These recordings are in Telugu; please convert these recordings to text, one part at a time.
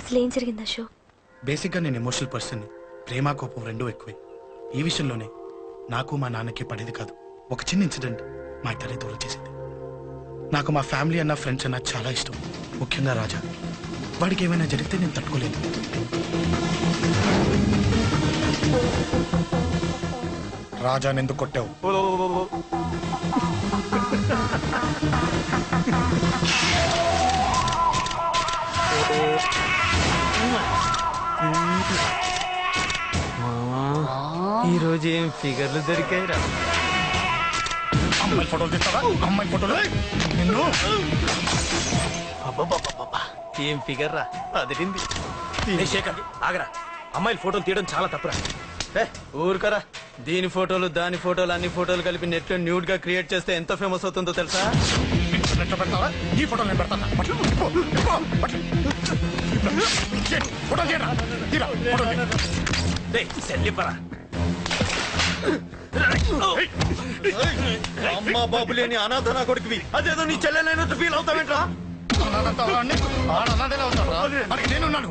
అసలు ఏం జరిగింది అశోక్? బేసిక్గా నేను ఎమోషనల్ పర్సన్ని. ప్రేమ కోపం రెండూ ఎక్కువే. ఈ విషయంలోనే నాకు మా నాన్నకి పడేది కాదు. ఒక చిన్న ఇన్సిడెంట్ మా ఇద్దరిని దూరం చేసింది. నాకు మా ఫ్యామిలీ అన్న ఫ్రెండ్స్ అన్న చాలా ఇష్టం, ముఖ్యంగా రాజా. వాడికి ఏమైనా జరిగితే నేను తట్టుకోలేను. రాజాని ఎందుకు కొట్టావు? ఈ రోజు ఏం ఫిగర్లు దొరికాయిరా? అమ్మాయి ఫోటోలు తీస్తావా? అమ్మాయి ఫోటోలు నిన్ను. ఏం ఫిగర్ రా, అదిరింది. శేఖర్ ఆగరా, అమ్మాయిల ఫోటోలు తీయడం చాలా తప్పురా. ఊరుకరా, దీని ఫోటోలు దాని ఫోటోలు అన్ని ఫోటోలు కలిపి నెట్ లో న్యూడ్ గా క్రియేట్ చేస్తే ఎంత ఫేమస్ అవుతుందో తెలుసా? పెడతావా? ఈ ఫోటోలు నేను పెడతాను. అమ్మా బాబు లేని అనాథ నా కొడుకువి, అదేదో నీ చెల్లెలైనట్టు ఫీల్ అవుతావేంట్రా? నేనున్నాను.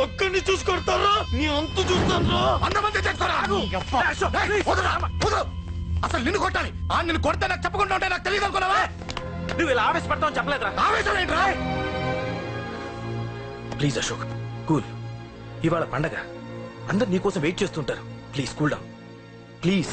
ఒక్కడిని చూసుకొడతారా? నీ అంతు చూస్తాను. అసలు నిన్ను కొట్టాలి. నిన్ను కొడితే నాకు చెప్పకుండా ఉంటే నాకు తెలియదు అనుకున్నావా? నువ్వు ఇలా ఆవేశపడతావు చెప్పలేదురా. ఆవేశం ఏంట్రా? Please Ashok, cool. ఇవాళ పండగ, అందరు నీకోసం వెయిట్ చేస్తుంటారు. Please cool down please.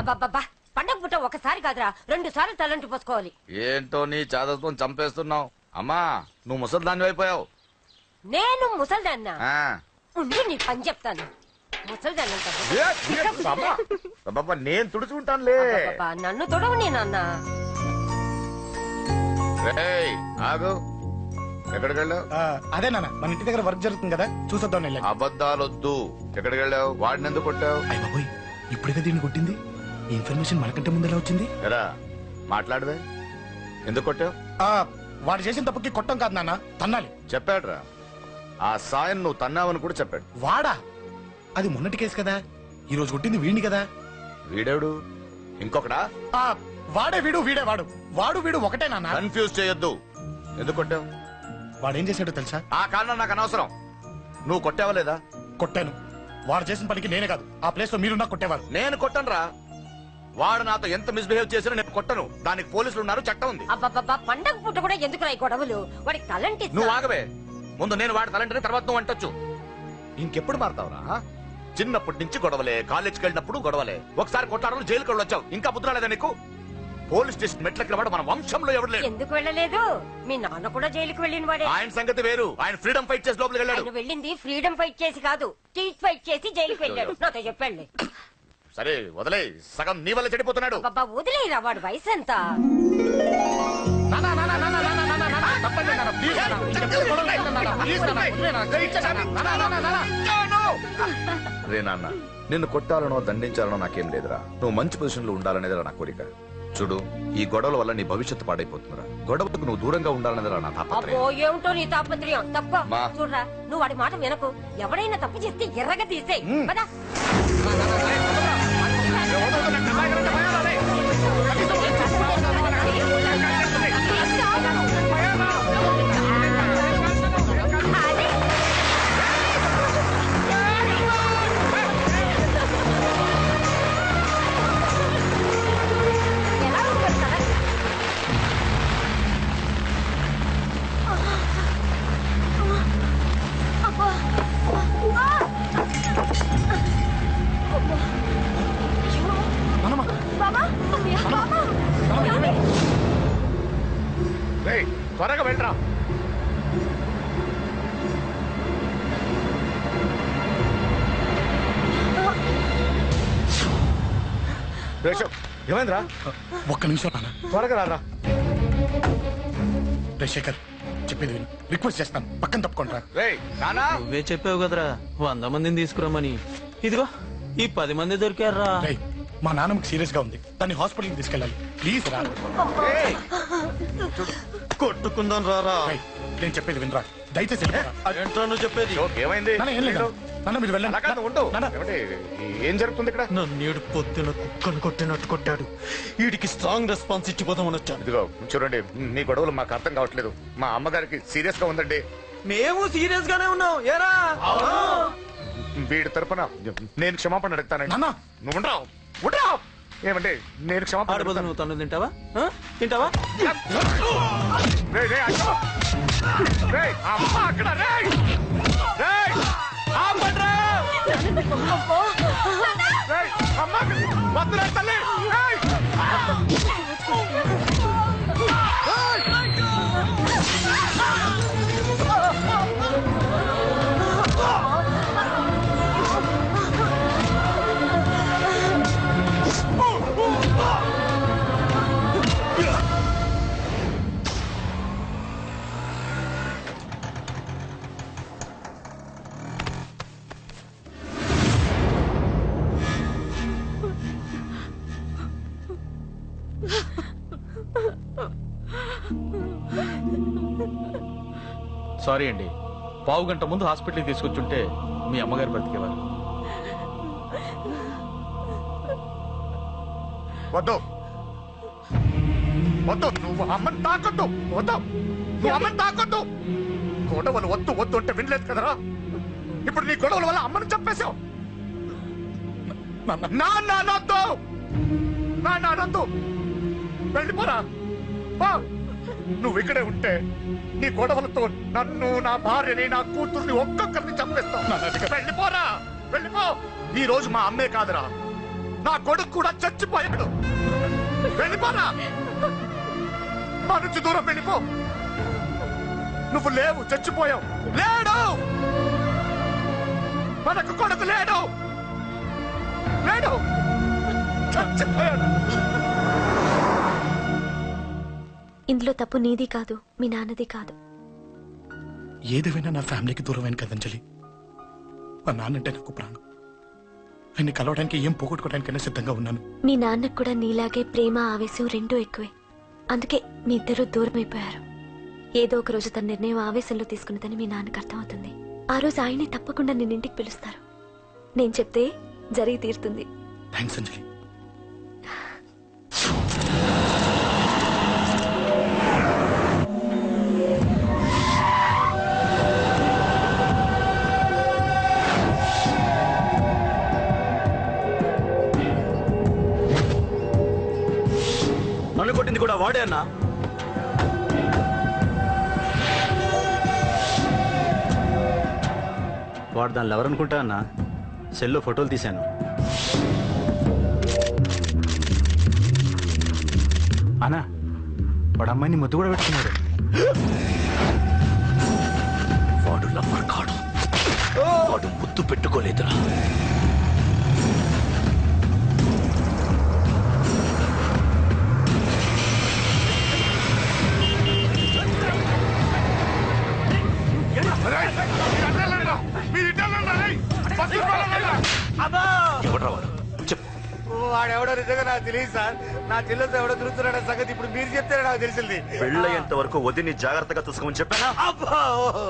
అబ్బబ్బబ్బా, పండగ పుట్ట ఒకసారి కాదురా, 2 సార్లు తలంటి పోసుకోవాలి. ఏంటో నీ చాదత్వం చంపేస్తున్నావు. అమ్మా, నువ్వు ముసలిదాన్ని అయిపోయావు. నేను ముసల్దాన్నా? ఉండి నీ పని చెప్తాను. ముసల్దాన్ని నేను తుడుచుకుంటానులే. నన్ను తొడవు నాన్న. ఆగు, ఎక్కడికి వెళ్ళావు? అదే నాన్న, మన ఇంటి దగ్గర వర్క్ జరుగుతుంది కదా, చూసొద్దాం. అబద్ధాలొద్దు. ఎక్కడికి వెళ్ళావు? వాడిని ఎందుకు కొట్టావు? అయ్య బాబోయ్, ఇప్పుడుగా దీన్ని కొట్టింది. ఈ ఇన్ఫర్మేషన్ మనకంటే ముందు ఎలా వచ్చింది? ఎరా మాట్లాడవే, ఎందుకు కొట్టావు? వాడు చేసిన తప్పుకి కొట్టం కాదు నాన్న, తన్నాలి. చెప్పాడురా, ఆ సాయం నువ్వు తన్నావని కూడా చెప్పాడు. వాడా? అది మొన్నటి కేసు కదా, ఈ రోజు కొట్టింది వీడిని కదా. వీడేడు? ఇంకొకడా? వాడే వీడు, వీడే వాడు. వాడు వీడు ఒకటే నాన్న. కన్ఫ్యూజ్ చేయొద్దు. ఎందుకు కొట్టావు? వాడేం చేశాడో తెలుసా? ఆ కారణం నాకు అనవసరం. నువ్వు కొట్టావా లేదా? కొట్టాను. వాడు చేసిన పనికి నేనే కాదు, ఆ ప్లేస్ లో మీరున్నా కొట్టేవారు. నేను కొట్టనురా. వాడు నాతో ఎంత మిస్బిహేవ్ చేసినా నేను కొట్టను. దానికి పోలీసులు ఉన్నారు, చట్టం ఉంది. అబ్బబ్బబ్బా, పండగ పుట్ట కూడా ఎందుకు రాయి గొడవలు? వాడికి తలంటి. నువ్వు ఆగవే. ముందు నేను వాడి తలంటే తర్వాత నువ్వు అంటొచ్చు. ఇంకెప్పుడు మారుతావురా? చిన్నప్పటి నుంచి గొడవలే, కాలేజ్కి వెళ్ళినప్పుడు గొడవలే. ఒకసారి కొట్లాడలు జైలుకి వచ్చావు, ఇంకా బుద్ధి రాలేదా నీకు? పోలీస్ స్టేషన్ మెట్లకి వాడు మన వంశంలో ఎవరు లేరు. ఎందుకు వెళ్ళలేదు? మీ నాన్న కూడా జైలుకి వెళ్ళిన వాడే. ఆయన సంగతి వేరు. ఆయన ఫ్రీడమ్ ఫైట్ చేసి లోపలికి వెళ్ళాడు. ఆయన వెళ్ళింది ఫ్రీడమ్ ఫైట్ చేసి కాదు, టీట్ ఫైట్ చేసి జైలుకి వెళ్ళాడు. నాతో చెప్పండి. సరే వదిలే, సగం నీ వల్ల చెడిపోతున్నాడు. బాబా వదిలేరా, వాడు వయసు ఎంత? రే నాన్న, నిన్ను కొట్టాలనో దండించాలనో నాకేం లేదురా. నువ్వు మంచి పొజిషన్ లో ఉండాలనేదిరా నా కోరిక. చూడు, ఈ గొడవల వల్ల నీ భవిష్యత్తు పాడైపోతుందిరా. గొడవకు నువ్వు దూరంగా ఉండాలనేదిరా నా తాపత్రయం. అబ్బో, ఏమిటో నీ తాపత్రయం. తప్ప చూడరా, నువ్వు వాడి మాట వినకు. ఎవడైనా తప్పు చేస్తే ఎర్రగా తీసేయ్. పద. త్వరగా వెళ్ళరా. ఏమైందిరా? ఒక్క నిమిషం నాన్న, త్వరగా రారా. శేఖర్ చెప్పేది విను, రిక్వెస్ట్ చేస్తాను, పక్కన తప్పుకుంటారా. నువ్వే చెప్పావు కదరా 100 మందిని తీసుకురామని. ఇదిగో ఈ 10 మంది దొరికారా. మా నాన్నకి సీరియస్ గా ఉంది, దాన్ని హాస్పిటల్కి తీసుకెళ్ళాలి. ప్లీజ్ రా. కొట్టుకుందాం రారా. నేను చెప్పేది వినరా, దయచేసి ఏంట్రా నువ్వు చెప్పేది? ఏమైంది? ఏం లేదు, నాన్న మీరు వెళ్ళండి. అలా కాదు, ఉండు. నాన్న. ఏమండి, ఏం జరుగుతుంది ఇక్కడ? నన్ను పొద్దున కుక్కను కొట్టినట్టు కొట్టాడు. వీడికి స్ట్రాంగ్ రెస్పాన్స్ ఇచ్చిపోతామని వచ్చాను. ఇదిగో చూడండి, మీ గొడవలు మాకు అర్థం కావట్లేదు. మా అమ్మగారికి సీరియస్ గా ఉందండి. మేము సీరియస్ గానే ఉన్నాం. ఏరా వీడి తరపున నేను క్షమాపణ అడుగుతానండి. నాన్న. నువ్వు ఉండరావు, ఉండరావు. ఏమండి, నేను క్షమాపణ ఆడబోదు అడుగుతాను. నువ్వు తను తింటావా? తింటావా? రేయ్, రేయ్, అయ్యో. రేయ్, అమ్మ అక్కడ, రేయ్. రేయ్, ఆపండ్రా. రేయ్, అమ్మ అక్కడ. వద్దురా తల్లి. రేయ్. సారీ అండి, పావు గంట ముందు హాస్పిటల్కి తీసుకొచ్చుంటే మీ అమ్మగారు బ్రతికేవారు. వద్దు, వద్దు, నువ్వు అమ్మని తాకొద్దు. వద్దు, నువ్వు అమ్మని తాకొద్దు. గొడవలు వద్దు వద్దు అంటే వినలేదు కదరా. ఇప్పుడు నీ గొడవల వల్ల అమ్మని చంపేశావు. నాన్నొద్దు, నాన్నొద్దు. వెళ్ళిపోరా. నువ్వు ఇక్కడే ఉంటే నీ గొడవలతో నన్ను, నా భార్యని, నా కూతుర్ని ఒక్కొక్కరిని చంపేస్తావు. వెళ్ళిపోరా, వెళ్ళిపో. ఈ రోజు మా అమ్మే కాదురా, నా కొడుకు కూడా చచ్చిపోయాడు. వెళ్ళిపోరా, మా నుంచి దూరం వెళ్ళిపో. నువ్వు లేవు, చచ్చిపోయావు. లేడు, మనకు కొడుకు లేడు, లేడు, చచ్చిపోయాడు. ఇందులో తప్పు నీది కాదు, మీ నాన్నది కాదు. ఏదేమైనా నా ఫ్యామిలీకి దూరమైన కదంజలి. మా నాన్నంటే నాకు ప్రాణం. ఆయన్ని కలవడానికి ఏం పోగొట్టుకోవడానికైనా సిద్ధంగా ఉన్నాను. మీ నాన్నకు కూడా నీలాగే ప్రేమ, ఆవేశం రెండూ ఎక్కువే. అందుకే మీ ఇద్దరు దూరం అయిపోయారు. ఏదో ఒక రోజు తన నిర్ణయం ఆవేశంలో తీసుకున్నదని మీ నాన్నకు అర్థమవుతుంది. ఆ రోజు ఆయనే తప్పకుండా నిన్న ఇంటికి పిలుస్తారు. నేను చెప్తే జరిగి తీరుతుంది. థ్యాంక్స్ అంజలి. నన్ను కొట్టింది కూడా వాడే అన్నా. వాడు దానిలో ఎవరనుకుంటా అన్న, సెల్లో ఫోటోలు తీశాను. అన్నా, వాడు అమ్మాయిని ముద్దు కూడా పెట్టుకున్నాడు. వాడు లవ్వర్ కాడు, వాడు ముద్దు పెట్టుకోలేదురా. ఎవడ్రా వాడు? చెప్పు. వాడెవడో నిజంగా నాకు తెలియదు సార్. నా చెల్లెలతో ఎవడో తిరుగుతున్నాడన్న సంగతి ఇప్పుడు మీరు చెప్తే నాకు తెలిసింది. పెళ్ళయ్యేంత వరకు వదిని జాగ్రత్తగా చూసుకోమని చెప్పానా?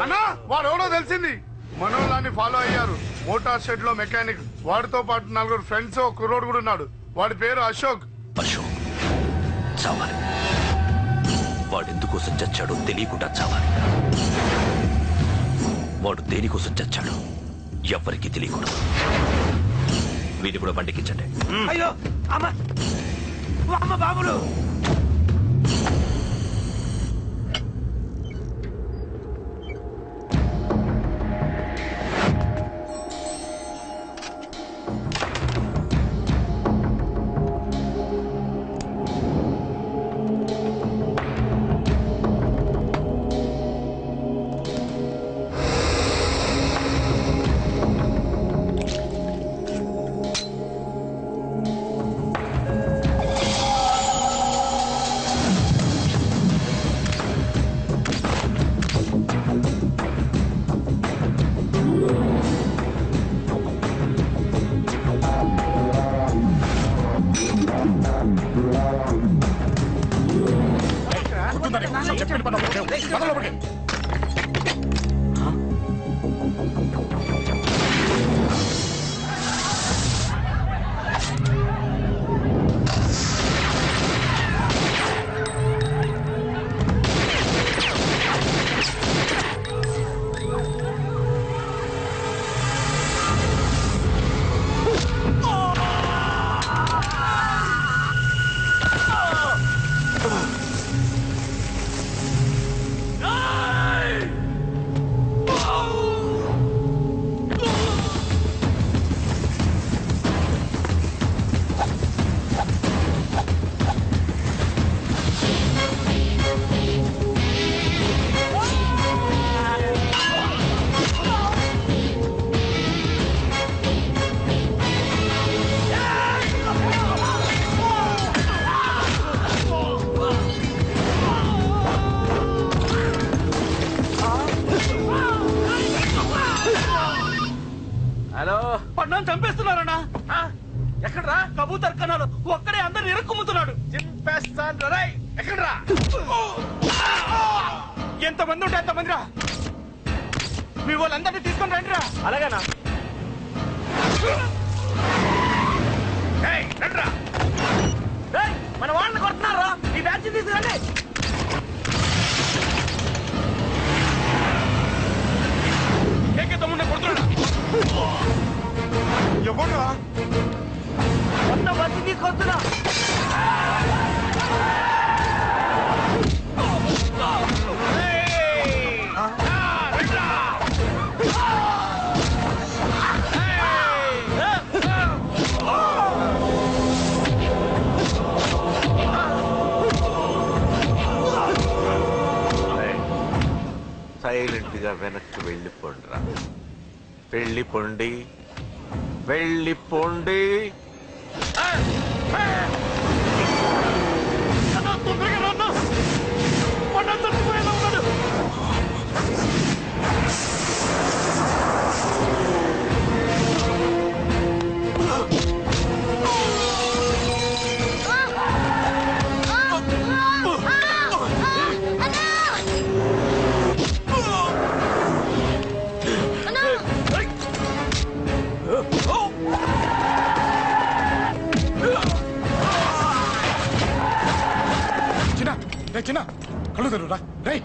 అన్నా, వాడు ఎవడో తెలిసింది. మనోళ్ళని ఫాలో అయ్యారు. మోటార్ షెడ్ లో మెకానిక్, వాడితో పాటు 4 ఫ్రెండ్స్, ఒక కుర్రోడు కూడా ఉన్నాడు. వాడి పేరు అశోక్. అశోక్ చావాలి. వాడెందుకోసం చచ్చాడో తెలియకుండా చావాలి. వాడు దేనికోసం చచ్చాడో ఎవ్వరికీ తెలియకూడదు. వీడి కూడా బండికించండి. అయ్యో అమ్మ, అమ్మ బాబులు. చెప్పండి పని. హలో పన్నాను చంపేస్తున్నారన్నా. ఎక్కడ్రా? కబూతర్ కన్నాలు ఒక్కడే అందరిని ఇరుక్కుముతున్నాడు. చింపేస్తాను రా. ఎక్కడ్రా? ఎంతమంది ఉంటే అంతమంది రా. మీ వాళ్ళందరినీ తీసుకొని రండి రా. అలాగేనా? మన వాళ్ళని కొడుతున్నారా? ఈ బ్యాచ్ తీసుకురండి. తమ్ముడిని కొడుతున్నాడా? ఎవరా మొన్న బస్సు తీసుకొస్తున్నా. సైలెంట్ గా వెనక్కి వెళ్ళిపోండిరా. వెళ్ళిపోండి, వెళ్ళిపోండి. చిన్న కళ్ళు తెరురా రై.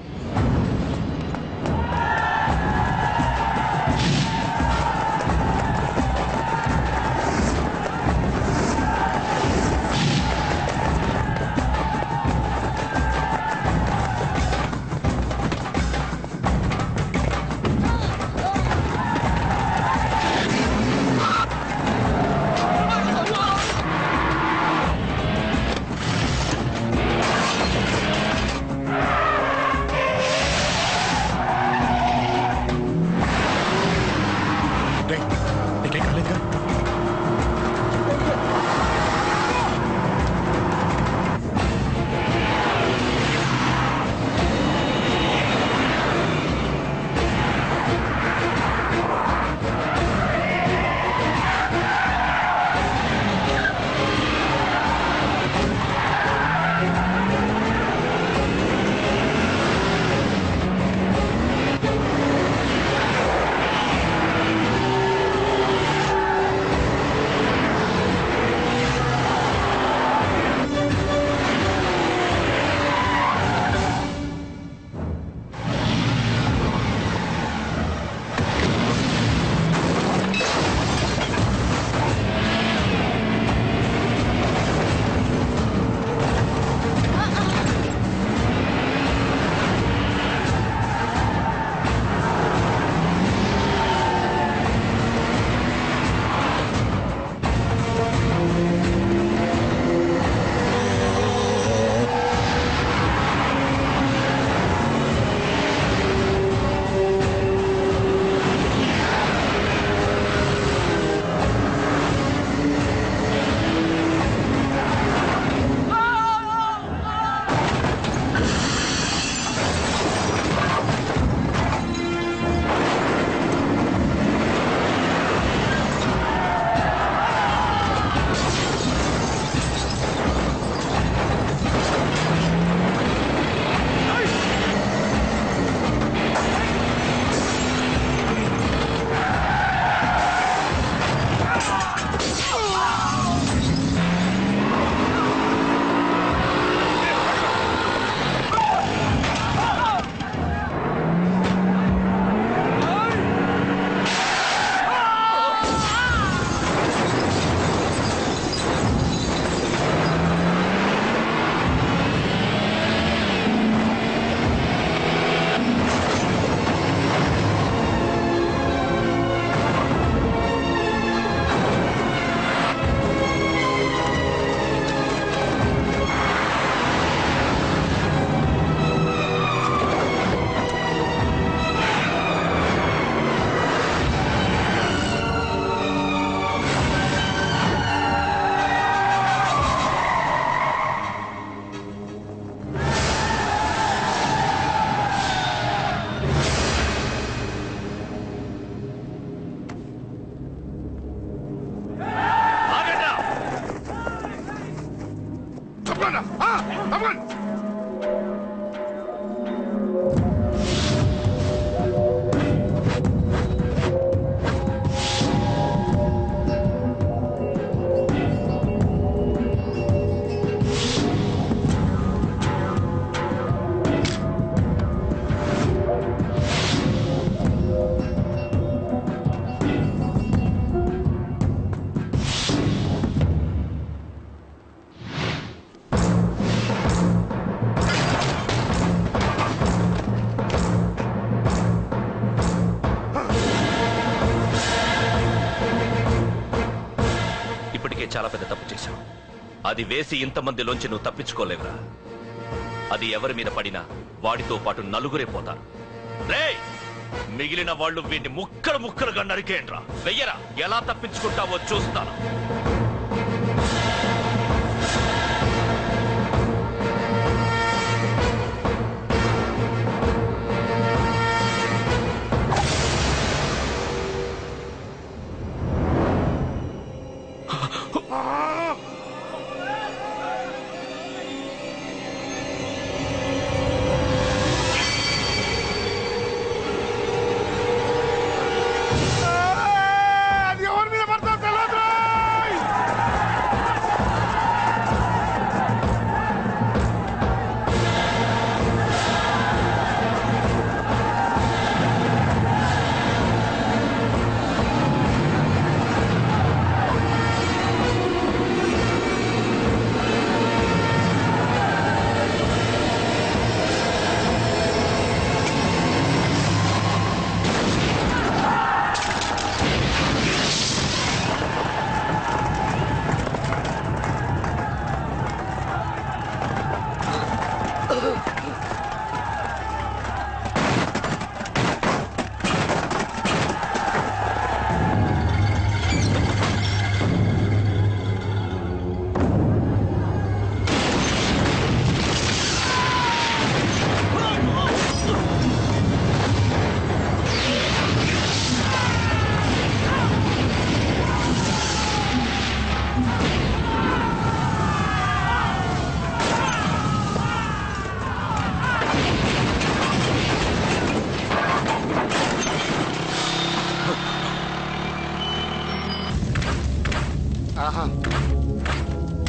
ఇప్పటికే చాలా పెద్ద తప్పు చేశావు. అది వేసి ఇంతమందిలోంచి నువ్వు తప్పించుకోలేవురా. అది ఎవరి మీద పడినా వాడితో పాటు నలుగురే పోతారు. రేయ్, మిగిలిన వాళ్ళు వీడిని ముక్కలు ముక్కలుగా నరికేయండ్రా. వెయ్యరా, ఎలా తప్పించుకుంటావో చూస్తాను. అది ఎవరి మీద పడతా తెలియదు.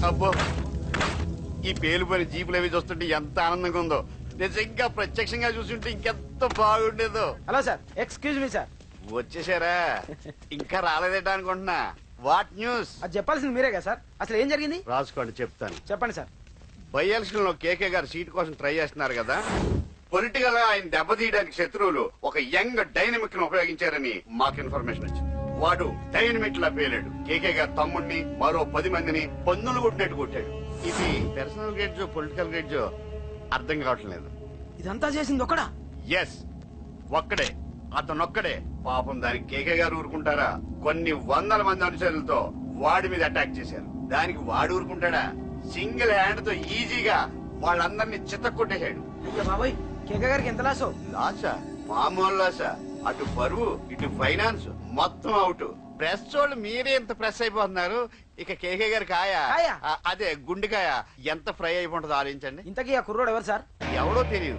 అబ్బో, ఈ పేలుపోయిన జీపులు అవి చూస్తుంటే ఎంత ఆనందంగా ఉందో. నిజంగా ప్రత్యక్షంగా చూస్తుంటే ఇంకెంత బాగుండేదో. Hello sir, excuse me sir. వచ్చేసారా? ఇంకా రాలేదేటా అనుకుంటున్నా. What news? అది చెప్పాల్సింది మీరే కదా సార్. అసలు ఏం జరిగింది? రాసుకోండి, చెప్తాను. చెప్పండి సార్. బై ఎలక్షన్ లో కేకే గారు సీట్ కోసం ట్రై చేస్తున్నారు కదా. పొలిటికల్ గా ఆయన దెబ్బతీయడానికి శత్రువులు ఒక యంగ్ డైనమిక్ ను ఉపయోగించారని మాకు ఇన్ఫర్మేషన్ వచ్చింది. వాడు డైనమిక్ లా పేలాడు. కేకే గారు తమ్ముడిని, మరో 10 మందిని పన్నులు కొట్టినట్టు కొట్టాడు. ఇది పర్సనల్ గ్రేడ్జో పొలిటికల్ గ్రేడ్జో అర్థం కావట్లేదు. ఇదంతా చేసింది ఒకడా? ఎస్, ఒక్కడే, అతనొక్కడే. పాపం దానికి కేకే గారు ఊరుకుంటారా? కొన్ని వందల మంది అనుచరులతో వాడి మీద అటాక్ చేశారు. దానికి వాడు ఊరుకుంటాడా? సింగిల్ హ్యాండ్ తో ఈజీగా వాళ్ళందరినీ చిత్తకొట్టేశాడు. బాబాయ్, కేకే గారికి ఎంత లాసో? లాసా? మామూలు లాసా? అటు పరువు, ఇటు ఫైనాన్స్, మొత్తం అవుట్. ప్రెస్ వాళ్ళు మీరే ఎంత ప్రెస్ అయిపోతున్నారు. ఇక కేకే గారి కాయ, అదే గుండెకాయ ఎంత ఫ్రై అయిపోతుందో ఆలోచించండి. ఇంతకీ ఆ కుర్రోడు ఎవరు సార్? ఎవడో తెలియదు.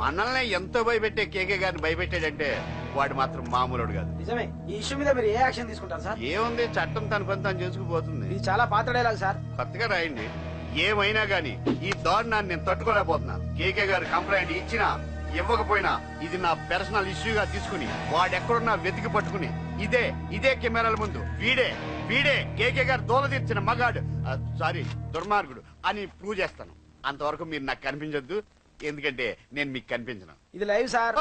మనల్ని ఎంతో భయపెట్టే కేకే గారిని భయపెట్టాడంటే వాడు మాత్రం మామూలుడు కాదు. నిజమే. ఈ ఇష్యూ మీద మీరు ఏ యాక్షన్ తీసుకుంటారు సార్? ఏముంది, చట్టం తన పని తాను చేసుకుపోతుంది. ఇది చాలా పాత డైలాగ్ సార్. కొత్తగా రాయండి. ఏమైనా గానీ ఈ దారుణాన్ని నేను తట్టుకోలేకపోతున్నాను. కేకే గారు కంప్లైంట్ ఇచ్చినా ఇవ్వకపోయినా ఇది నా పర్సనల్ ఇష్యూగా తీసుకుని వాడెక్కడున్నా వెతికి పట్టుకుని ఇదే కెమెరాల ముందు వీడే కేకే గారు దోల తీర్చిన మగాడు, సారీ దుర్మార్గుడు అని ప్రూవ్ చేస్తాను. అంతవరకు మీరు నాకు కనిపించొద్దు, ఎందుకంటే నేను మీకు కనిపించను. ఇది లైవ్ సార్.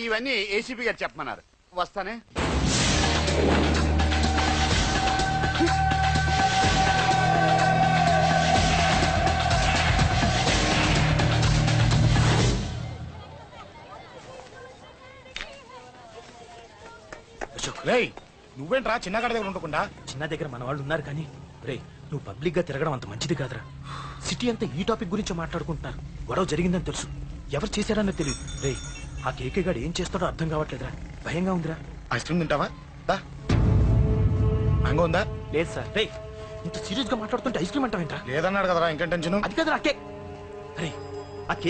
ఇవన్నీ ఏసీపీ గారు చెప్పమన్నారు. వస్తానే. రేయ్, నువ్వేంట్రా చిన్నగాడి దగ్గర ఉండకుండా? చిన్న దగ్గర మన వాళ్ళు ఉన్నారు కానీ రే, నువ్వు పబ్లిక్ గా తిరగడం అంత మంచిది కాదురా. సిటీ అంతా ఈ టాపిక్ గురించి మాట్లాడుకుంటున్నారు. గొడవ జరిగిందని తెలుసు, ఎవరు చేశారని తెలియదు. రే, ఆ కేకే గాడు ఏం చేస్తాడో అర్థం కావట్లేదురా. భయంగా ఉందిరా. ఐస్ క్రీమ్ తింటావా? మ్యాంగో ఉందా? లేదు సార్. రే, ఇంత సీరియస్ గా మాట్లాడుతుంటే ఐస్ క్రీమ్ అంటావేంట్రా? లేదన్నాడు కదరా, ఇంకేం టెన్షన్? అది కదా కేక్. రే,